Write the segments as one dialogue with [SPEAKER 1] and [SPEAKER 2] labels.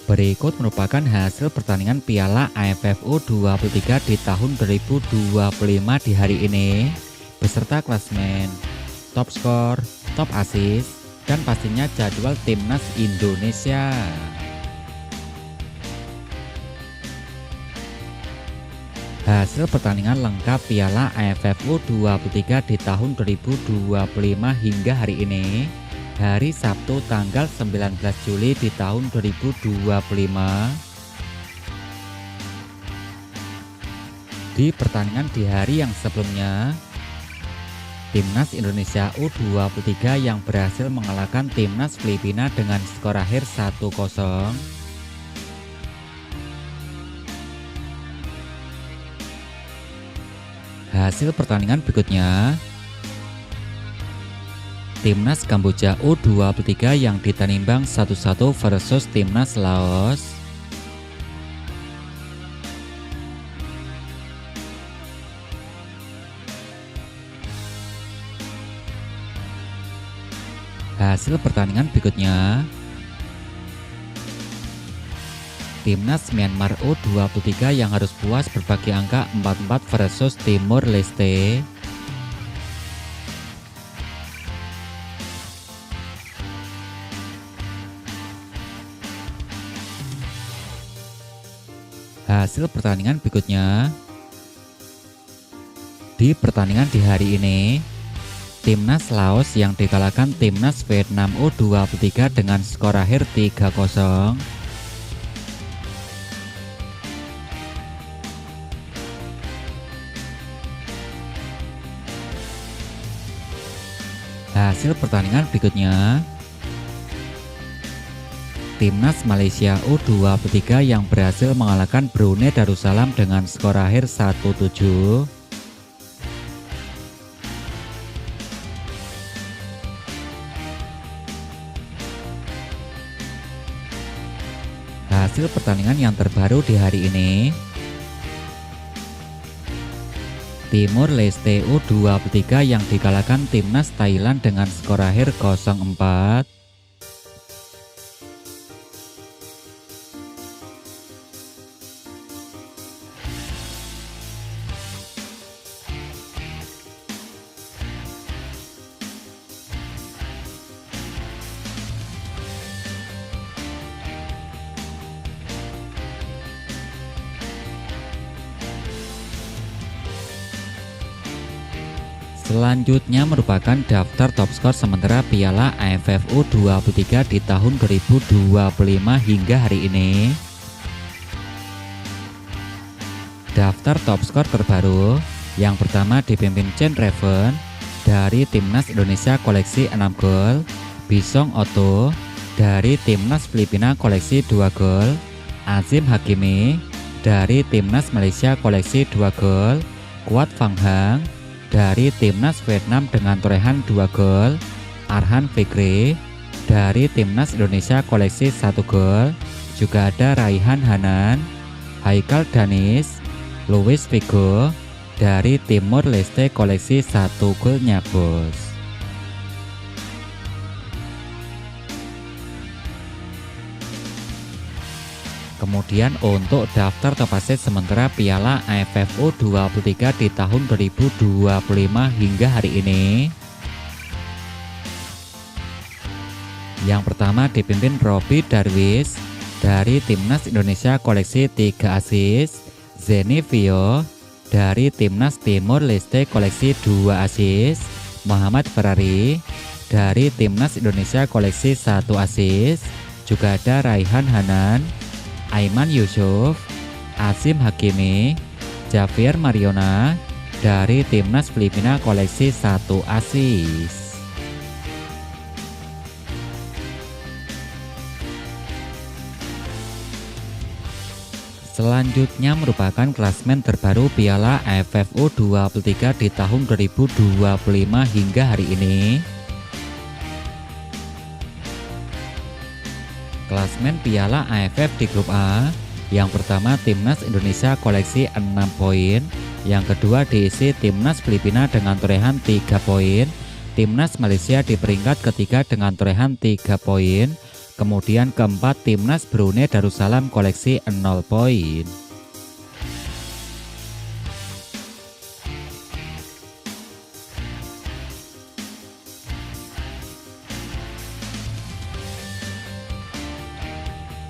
[SPEAKER 1] Berikut merupakan hasil pertandingan Piala AFF U23 di tahun 2025 di hari ini, beserta klasmen, top skor, top assist, dan pastinya jadwal timnas Indonesia. Hasil pertandingan lengkap Piala AFF U23 di tahun 2025 hingga hari ini, hari Sabtu tanggal 19 Juli di tahun 2025. Di pertandingan di hari yang sebelumnya, Timnas Indonesia U23 yang berhasil mengalahkan Timnas Filipina dengan skor akhir 1-0. Hasil pertandingan berikutnya, Timnas Kamboja U23 yang ditanimbang 1-1 versus Timnas Laos. Hasil pertandingan berikutnya, Timnas Myanmar U23 yang harus puas berbagi angka 4-4 versus Timor Leste. Hasil pertandingan berikutnya, di pertandingan di hari ini, Timnas Laos yang dikalahkan Timnas Vietnam U23 dengan skor akhir 3-0. Hasil pertandingan berikutnya, Timnas Malaysia U23 yang berhasil mengalahkan Brunei Darussalam dengan skor akhir 1-7. Hasil pertandingan yang terbaru di hari ini, Timor Leste U23 yang dikalahkan Timnas Thailand dengan skor akhir 0-4. Selanjutnya merupakan daftar top skor sementara Piala AFF U23 di tahun 2025 hingga hari ini. Daftar top skor terbaru, yang pertama dipimpin Chen Raven dari Timnas Indonesia koleksi 6 gol, Bisong Otto dari Timnas Filipina koleksi 2 gol, Azim Hakimi dari Timnas Malaysia koleksi 2 gol, Kuat Phang Hang dari Timnas Vietnam dengan torehan 2 gol, Arhan Fikri dari Timnas Indonesia koleksi 1 gol, juga ada Raihan Hanan, Haikal Danis, Luis Figo dari Timor Leste koleksi 1 golnya bos. Kemudian untuk daftar top assist sementara Piala AFF U23 di tahun 2025 hingga hari ini. Yang pertama dipimpin Robby Darwish dari Timnas Indonesia koleksi 3 assist, Zeni Vio dari Timnas Timor Leste koleksi 2 assist, Muhammad Ferrari dari Timnas Indonesia koleksi 1 assist, juga ada Raihan Hanan, Aiman Yusuf, Azim Hakimi, Javier Mariona dari Timnas Filipina koleksi 1 assist. Selanjutnya merupakan klasmen terbaru Piala AFF U23 di tahun 2025 hingga hari ini. Klasmen Piala AFF di grup A, yang pertama Timnas Indonesia koleksi 6 poin, yang kedua diisi Timnas Filipina dengan torehan 3 poin, Timnas Malaysia di peringkat ketiga dengan torehan 3 poin, Kemudian keempat Timnas Brunei Darussalam koleksi 0 poin.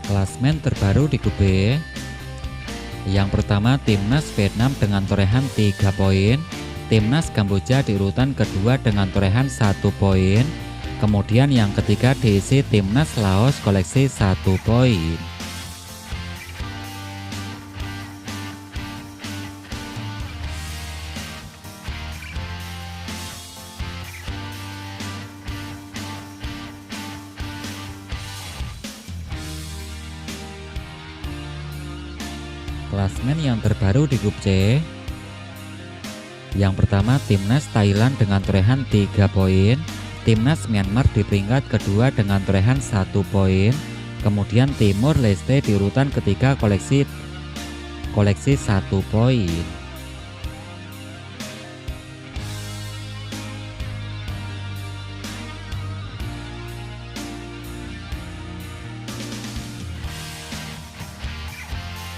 [SPEAKER 1] Klasmen terbaru di grup B. Yang pertama Timnas Vietnam dengan torehan 3 poin, Timnas Kamboja di urutan kedua dengan torehan 1 poin, kemudian yang ketiga diisi Timnas Laos koleksi 1 poin. Klasmen yang terbaru di grup C. Yang pertama Timnas Thailand dengan torehan 3 poin, Timnas Myanmar di peringkat kedua dengan torehan 1 poin, kemudian Timor Leste di urutan ketiga koleksi 1 poin.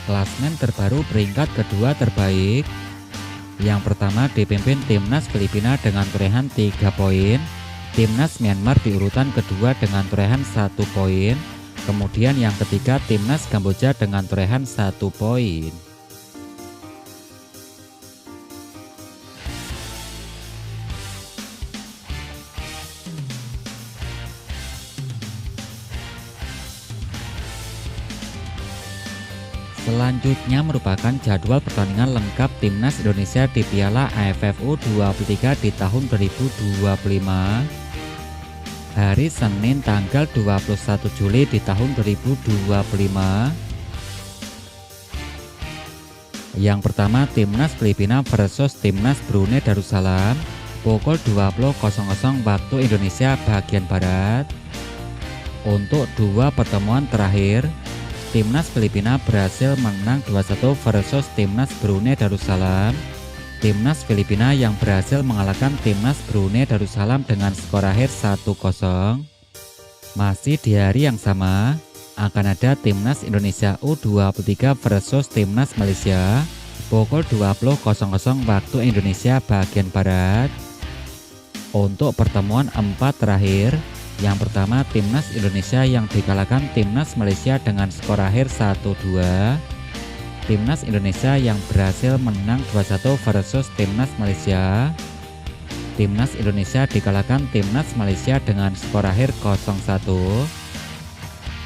[SPEAKER 1] Klasmen terbaru peringkat kedua terbaik. Yang pertama dipimpin Timnas Filipina dengan torehan 3 poin, Timnas Myanmar di urutan kedua dengan torehan 1 poin, kemudian yang ketiga Timnas Kamboja dengan torehan 1 poin. Selanjutnya merupakan jadwal pertandingan lengkap Timnas Indonesia di Piala AFF U23 di tahun 2025. Hari Senin tanggal 21 Juli di tahun 2025. Yang pertama Timnas Filipina versus Timnas Brunei Darussalam pukul 20.00 waktu Indonesia bagian Barat. Untuk dua pertemuan terakhir, Timnas Filipina berhasil menang 2-1 versus Timnas Brunei Darussalam. Timnas Filipina yang berhasil mengalahkan Timnas Brunei Darussalam dengan skor akhir 1-0. Masih di hari yang sama, akan ada Timnas Indonesia U23 versus Timnas Malaysia pukul 20.00 waktu Indonesia bagian Barat. Untuk pertemuan 4 terakhir, yang pertama Timnas Indonesia yang dikalahkan Timnas Malaysia dengan skor akhir 1-2. Timnas Indonesia yang berhasil menang 2-1 versus Timnas Malaysia. Timnas Indonesia dikalahkan Timnas Malaysia dengan skor akhir 0-1.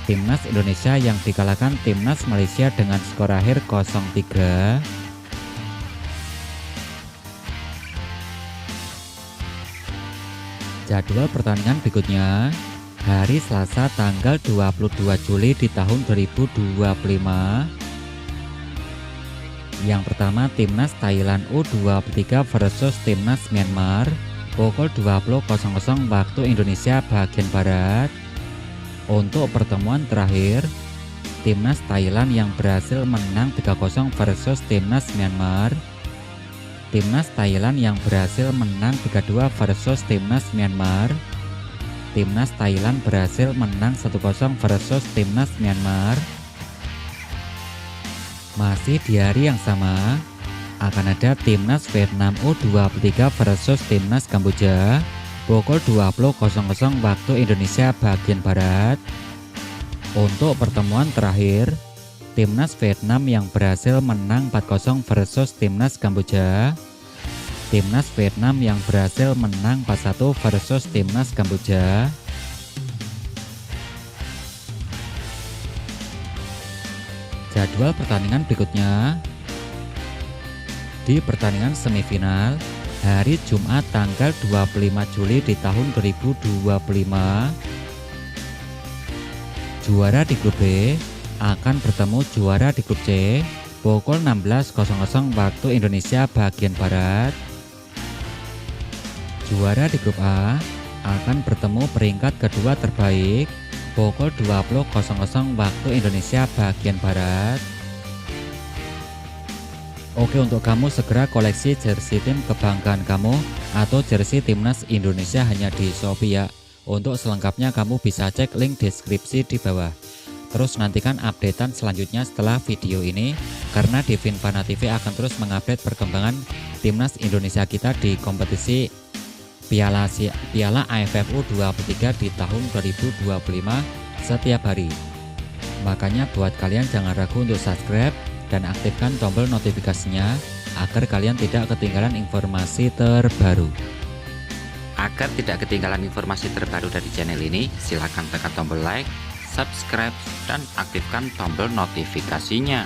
[SPEAKER 1] Timnas Indonesia yang dikalahkan Timnas Malaysia dengan skor akhir 0-3. Jadwal pertandingan berikutnya, hari Selasa tanggal 22 Juli di tahun 2025. Yang pertama Timnas Thailand U23 versus Timnas Myanmar pukul 20.00 waktu Indonesia bagian Barat. Untuk pertemuan terakhir, Timnas Thailand yang berhasil menang 3-0 versus Timnas Myanmar. Timnas Thailand yang berhasil menang 3-2 versus Timnas Myanmar. Timnas Thailand berhasil menang 1-0 versus Timnas Myanmar. Masih di hari yang sama, akan ada Timnas Vietnam U23 versus Timnas Kamboja pukul 20.00 waktu Indonesia bagian Barat. Untuk pertemuan terakhir, Timnas Vietnam yang berhasil menang 4-0 versus Timnas Kamboja. Timnas Vietnam yang berhasil menang 4-1 versus Timnas Kamboja. Jadwal pertandingan berikutnya. Di pertandingan semifinal, hari Jumat tanggal 25 Juli di tahun 2025. Juara di grup B akan bertemu juara di grup C pukul 16.00 waktu Indonesia bagian Barat. Juara di grup A akan bertemu peringkat kedua terbaik pukul 20.00 waktu Indonesia bagian Barat. Oke, untuk kamu segera koleksi jersey tim kebanggaan kamu atau jersey timnas Indonesia hanya di Shopee ya. Untuk selengkapnya kamu bisa cek link deskripsi di bawah. Terus nantikan updatean selanjutnya setelah video ini, karena di Finvana TV akan terus mengupdate perkembangan timnas Indonesia kita di kompetisi Piala AFF U23 di tahun 2025 setiap hari. Makanya buat kalian jangan ragu untuk subscribe dan aktifkan tombol notifikasinya agar kalian tidak ketinggalan informasi terbaru.
[SPEAKER 2] Agar tidak ketinggalan informasi terbaru dari channel ini, silakan tekan tombol like, subscribe, dan aktifkan tombol notifikasinya.